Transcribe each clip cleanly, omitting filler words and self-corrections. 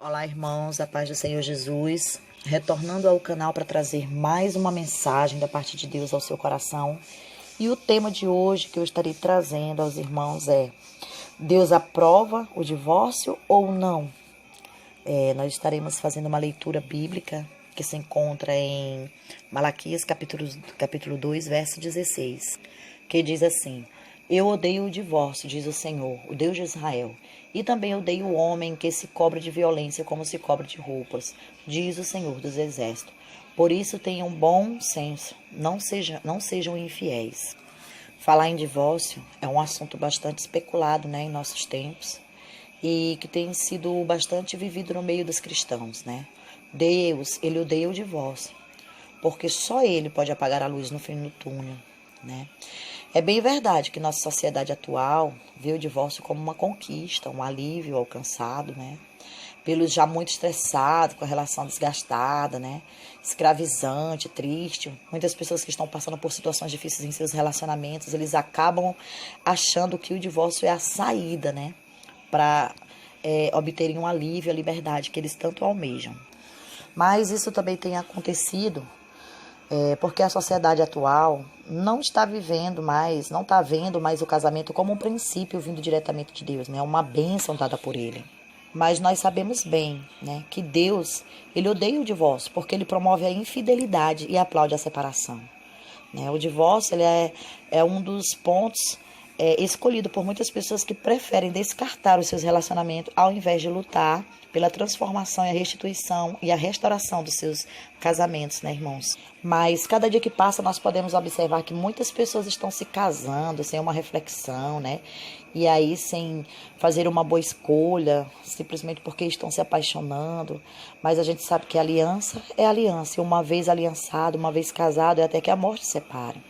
Olá, irmãos, a paz do Senhor Jesus, retornando ao canal para trazer mais uma mensagem da parte de Deus ao seu coração. E o tema de hoje que eu estarei trazendo aos irmãos é: Deus aprova o divórcio ou não? Nós estaremos fazendo uma leitura bíblica que se encontra em Malaquias, capítulo 2, verso 16, que diz assim: Eu odeio o divórcio, diz o Senhor, o Deus de Israel, e também odeio o homem que se cobre de violência como se cobre de roupas, diz o Senhor dos Exércitos. Por isso tenham bom senso, não sejam infiéis. Falar em divórcio é um assunto bastante especulado, em nossos tempos, e que tem sido bastante vivido no meio dos cristãos, Deus, ele odeia o divórcio, porque só ele pode apagar a luz no fim do túnel, É bem verdade que nossa sociedade atual vê o divórcio como uma conquista, um alívio alcançado, Pelos já muito estressados, com a relação desgastada, Escravizante, triste. Muitas pessoas que estão passando por situações difíceis em seus relacionamentos, eles acabam achando que o divórcio é a saída, Para obterem um alívio, a liberdade que eles tanto almejam. Mas isso também tem acontecido porque a sociedade atual não está vivendo mais, não está vendo mais o casamento como um princípio vindo diretamente de Deus, uma bênção dada por Ele. Mas nós sabemos bem, que Deus, Ele odeia o divórcio, porque Ele promove a infidelidade e aplaude a separação. O divórcio ele é um dos pontos escolhido por muitas pessoas que preferem descartar os seus relacionamentos ao invés de lutar pela transformação e a restituição e a restauração dos seus casamentos, irmãos? Mas cada dia que passa nós podemos observar que muitas pessoas estão se casando sem uma reflexão, E aí sem fazer uma boa escolha, simplesmente porque estão se apaixonando. Mas a gente sabe que aliança é aliança, e uma vez aliançado, uma vez casado, é até que a morte separe.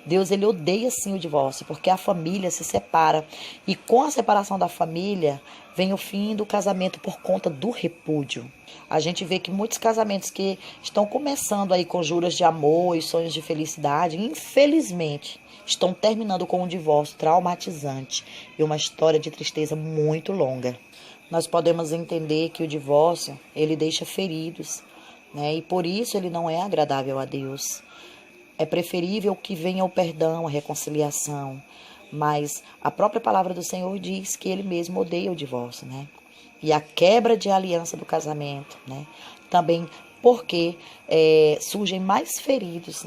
Deus, ele odeia sim o divórcio, porque a família se separa. E com a separação da família, vem o fim do casamento por conta do repúdio. A gente vê que muitos casamentos que estão começando aí com juras de amor e sonhos de felicidade, infelizmente, estão terminando com um divórcio traumatizante e uma história de tristeza muito longa. Nós podemos entender que o divórcio, ele deixa feridos, E por isso ele não é agradável a Deus. É preferível que venha o perdão, a reconciliação, mas a própria palavra do Senhor diz que Ele mesmo odeia o divórcio, E a quebra de aliança do casamento, Também porque surgem mais feridos,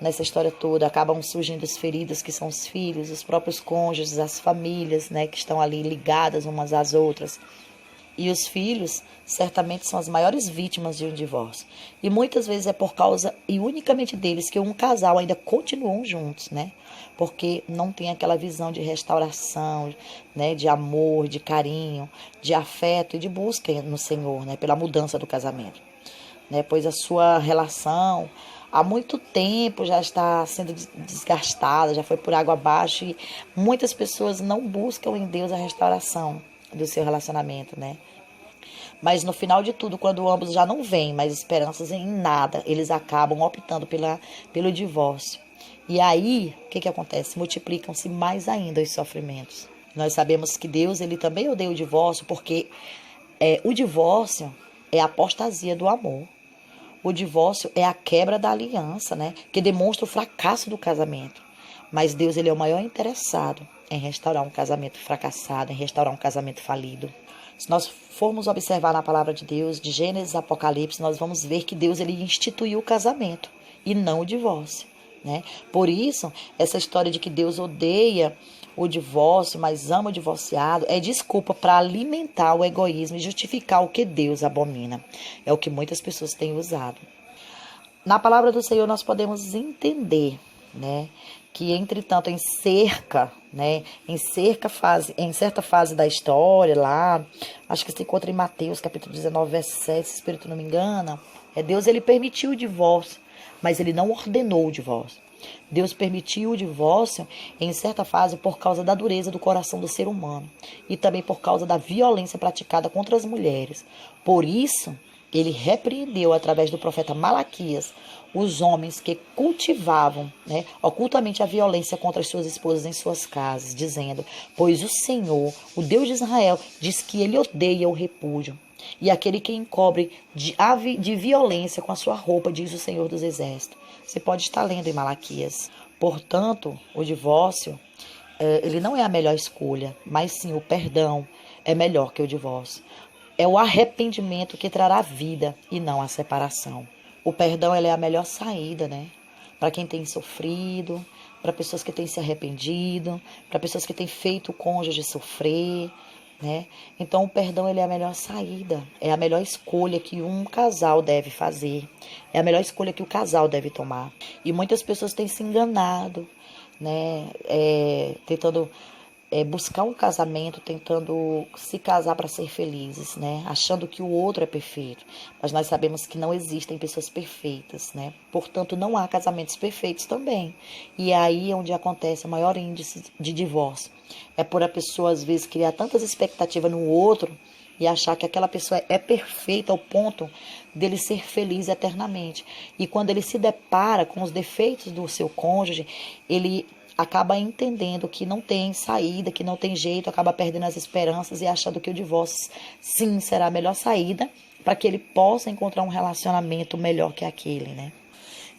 Nessa história toda, acabam surgindo os feridos que são os filhos, os próprios cônjuges, as famílias, Que estão ali ligadas umas às outras. E os filhos certamente são as maiores vítimas de um divórcio. E muitas vezes é por causa e unicamente deles que um casal ainda continuam juntos, Porque não tem aquela visão de restauração, de amor, de carinho, de afeto e de busca no Senhor, pela mudança do casamento. Pois a sua relação há muito tempo já está sendo desgastada, já foi por água abaixo e muitas pessoas não buscam em Deus a restauração do seu relacionamento, Mas no final de tudo, quando ambos já não veem mais esperanças em nada, eles acabam optando pelo divórcio. E aí, o que acontece? Multiplicam-se mais ainda os sofrimentos. Nós sabemos que Deus, ele também odeia o divórcio, porque o divórcio é a apostasia do amor. O divórcio é a quebra da aliança, Que demonstra o fracasso do casamento. Mas Deus, ele é o maior interessado em restaurar um casamento fracassado, em restaurar um casamento falido. Se nós formos observar na palavra de Deus, de Gênesis a Apocalipse, nós vamos ver que Deus, ele instituiu o casamento e não o divórcio, Por isso, essa história de que Deus odeia o divórcio, mas ama o divorciado, é desculpa para alimentar o egoísmo e justificar o que Deus abomina. É o que muitas pessoas têm usado. Na palavra do Senhor nós podemos entender, que entretanto em certa fase da história lá, acho que se encontra em Mateus capítulo 19, verso 7, se o Espírito não me engana, Deus, ele permitiu o divórcio, mas ele não ordenou o divórcio. Deus permitiu o divórcio em certa fase por causa da dureza do coração do ser humano e também por causa da violência praticada contra as mulheres. Por isso ele repreendeu através do profeta Malaquias os homens que cultivavam, né, ocultamente a violência contra as suas esposas em suas casas, dizendo: pois o Senhor, o Deus de Israel, diz que ele odeia o repúdio. E aquele que encobre de violência com a sua roupa, diz o Senhor dos Exércitos. Você pode estar lendo em Malaquias. Portanto, o divórcio, ele não é a melhor escolha, mas sim o perdão é melhor que o divórcio. É o arrependimento que trará vida e não a separação. O perdão, ele é a melhor saída, né? Para quem tem sofrido, para pessoas que têm se arrependido, para pessoas que têm feito o cônjuge sofrer, né? Então, o perdão, ele é a melhor saída, é a melhor escolha que um casal deve fazer, é a melhor escolha que o casal deve tomar. E muitas pessoas têm se enganado, né? Tentando buscar um casamento, tentando se casar para ser felizes, né? Achando que o outro é perfeito. Mas nós sabemos que não existem pessoas perfeitas, né? Portanto, não há casamentos perfeitos também. E é aí onde acontece o maior índice de divórcio. É por a pessoa, às vezes, criar tantas expectativas no outro e achar que aquela pessoa é perfeita ao ponto dele ser feliz eternamente. E quando ele se depara com os defeitos do seu cônjuge, ele acaba entendendo que não tem saída, que não tem jeito, acaba perdendo as esperanças e achando que o divórcio, sim, será a melhor saída para que ele possa encontrar um relacionamento melhor que aquele, né?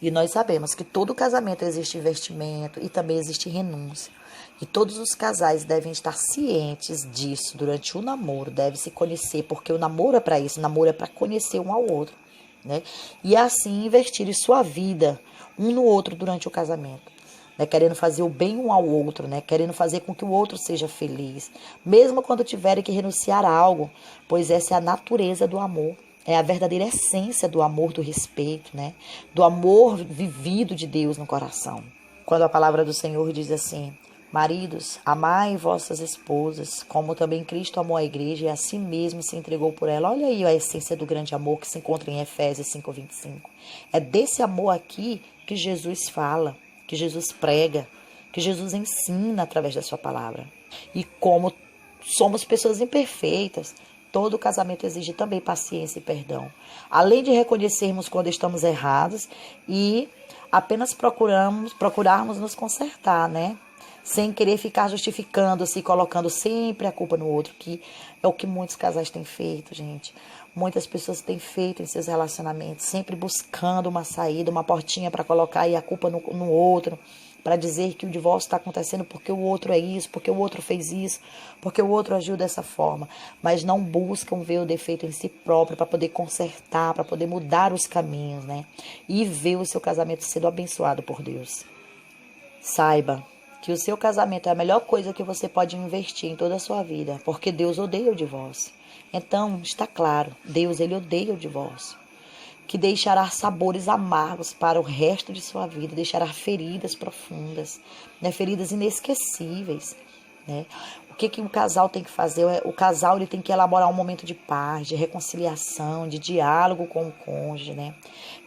E nós sabemos que todo casamento existe investimento e também existe renúncia. E todos os casais devem estar cientes disso durante o namoro, devem se conhecer, porque o namoro é para isso, o namoro é para conhecer um ao outro, né? E assim investir em sua vida um no outro durante o casamento. Né, querendo fazer o bem um ao outro, né, querendo fazer com que o outro seja feliz, mesmo quando tiverem que renunciar a algo, pois essa é a natureza do amor, é a verdadeira essência do amor, do respeito, né, do amor vivido de Deus no coração. Quando a palavra do Senhor diz assim: maridos, amai vossas esposas, como também Cristo amou a igreja e a si mesmo se entregou por ela. Olha aí a essência do grande amor que se encontra em Efésios 5:25. É desse amor aqui que Jesus fala, que Jesus prega, que Jesus ensina através da sua palavra. E como somos pessoas imperfeitas, todo casamento exige também paciência e perdão. Além de reconhecermos quando estamos errados e apenas procurarmos nos consertar, né? Sem querer ficar justificando-se e colocando sempre a culpa no outro, que é o que muitos casais têm feito, gente. Muitas pessoas têm feito em seus relacionamentos, sempre buscando uma saída, uma portinha para colocar aí a culpa no outro, para dizer que o divórcio está acontecendo porque o outro é isso, porque o outro fez isso, porque o outro agiu dessa forma. Mas não buscam ver o defeito em si próprio para poder consertar, para poder mudar os caminhos, né? E ver o seu casamento sendo abençoado por Deus. Saiba que o seu casamento é a melhor coisa que você pode investir em toda a sua vida, porque Deus odeia o divórcio. Então, está claro, Deus, ele odeia o divórcio, que deixará sabores amargos para o resto de sua vida, deixará feridas profundas, né, feridas inesquecíveis, né? O que o casal tem que fazer? O casal ele tem que elaborar um momento de paz, de reconciliação, de diálogo com o cônjuge, né?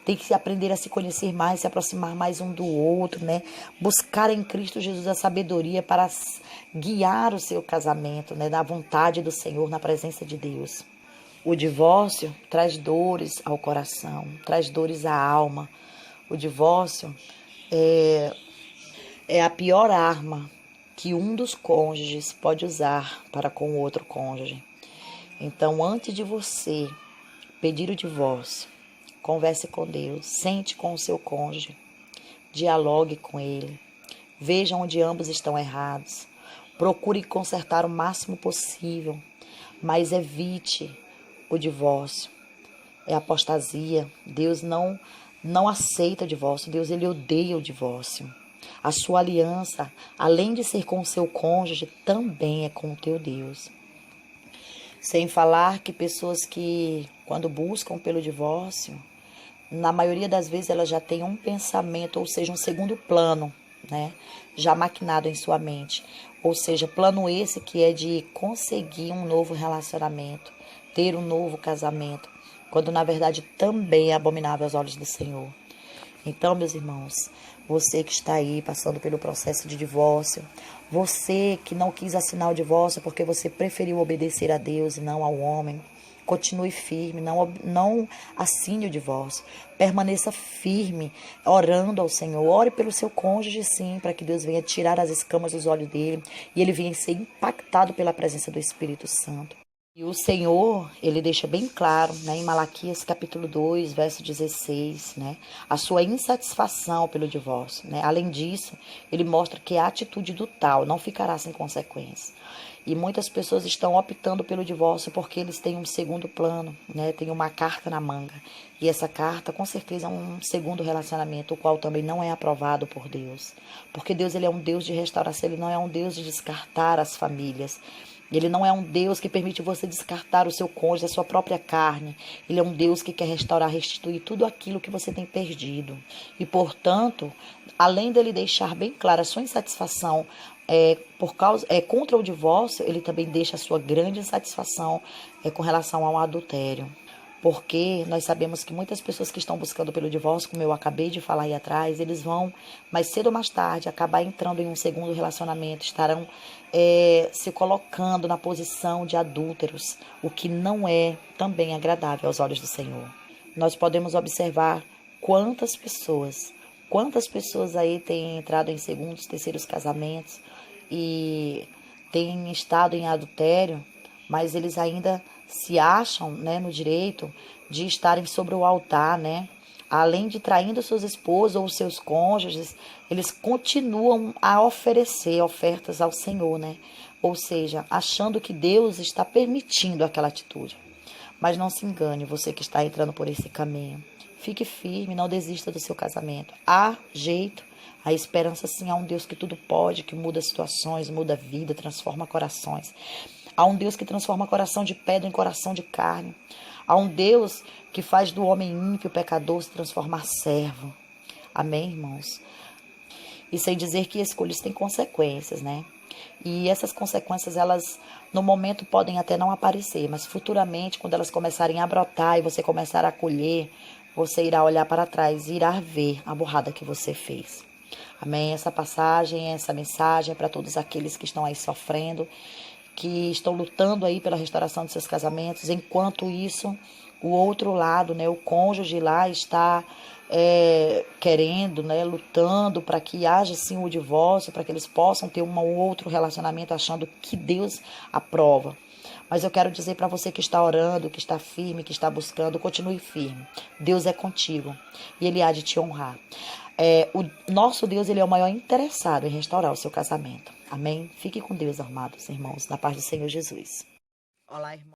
Tem que aprender a se conhecer mais, se aproximar mais um do outro, né? Buscar em Cristo Jesus a sabedoria para guiar o seu casamento, né? Na vontade do Senhor, na presença de Deus. O divórcio traz dores ao coração, traz dores à alma. O divórcio é a pior arma que um dos cônjuges pode usar para com o outro cônjuge. Então, antes de você pedir o divórcio, converse com Deus, sente com o seu cônjuge, dialogue com ele, veja onde ambos estão errados, procure consertar o máximo possível, mas evite o divórcio. É apostasia. Deus não aceita o divórcio, Deus ele odeia o divórcio. A sua aliança, além de ser com o seu cônjuge, também é com o teu Deus. Sem falar que pessoas que, quando buscam pelo divórcio, na maioria das vezes elas já têm um pensamento, ou seja, um segundo plano, né? Já maquinado em sua mente. Ou seja, plano esse que é de conseguir um novo relacionamento, ter um novo casamento, quando na verdade também é abominável aos olhos do Senhor. Então, meus irmãos, você que está aí passando pelo processo de divórcio, você que não quis assinar o divórcio porque você preferiu obedecer a Deus e não ao homem, Continue firme, não assine o divórcio. Permaneça firme, orando ao Senhor. Ore pelo seu cônjuge, sim, para que Deus venha tirar as escamas dos olhos dele e ele venha ser impactado pela presença do Espírito Santo. E o Senhor, ele deixa bem claro, né, em Malaquias capítulo 2, verso 16, né, a sua insatisfação pelo divórcio, né. Além disso, ele mostra que a atitude do tal não ficará sem consequências. E muitas pessoas estão optando pelo divórcio porque eles têm um segundo plano, né, têm uma carta na manga. E essa carta, com certeza, é um segundo relacionamento, o qual também não é aprovado por Deus. Porque Deus, ele é um Deus de restauração, ele não é um Deus de descartar as famílias. Ele não é um Deus que permite você descartar o seu cônjuge, a sua própria carne. Ele é um Deus que quer restaurar, restituir tudo aquilo que você tem perdido. E, portanto, além dele deixar bem clara a sua insatisfação contra o divórcio, ele também deixa a sua grande insatisfação com relação ao adultério. Porque nós sabemos que muitas pessoas que estão buscando pelo divórcio, como eu acabei de falar aí atrás, eles vão, mais cedo ou mais tarde, acabar entrando em um segundo relacionamento, estarão se colocando na posição de adúlteros, o que não é também agradável aos olhos do Senhor. Nós podemos observar quantas pessoas aí têm entrado em segundos, terceiros casamentos e têm estado em adultério, mas eles ainda se acham, né, no direito de estarem sobre o altar, né? Além de traindo seus esposos ou seus cônjuges, eles continuam a oferecer ofertas ao Senhor, né? Ou seja, achando que Deus está permitindo aquela atitude. Mas não se engane, você que está entrando por esse caminho. Fique firme, não desista do seu casamento. Há jeito. A esperança, sim, há um Deus que tudo pode, que muda situações, muda a vida, transforma corações. Há um Deus que transforma coração de pedra em coração de carne. Há um Deus que faz do homem ímpio, pecador, se transformar servo. Amém, irmãos? E sem dizer que escolhas têm consequências, né? E essas consequências, elas, no momento, podem até não aparecer, mas futuramente, quando elas começarem a brotar e você começar a colher, você irá olhar para trás e irá ver a burrada que você fez. Amém? Essa passagem, essa mensagem é para todos aqueles que estão aí sofrendo, que estão lutando aí pela restauração de seus casamentos. Enquanto isso, o outro lado, né, o cônjuge lá está querendo, né, lutando para que haja sim o divórcio, para que eles possam ter um ou outro relacionamento achando que Deus aprova. Mas eu quero dizer para você que está orando, que está firme, que está buscando, continue firme. Deus é contigo e Ele há de te honrar. O nosso Deus, ele é o maior interessado em restaurar o seu casamento. Amém? Fique com Deus, amados irmãos, na paz do Senhor Jesus. Olá, irmãos.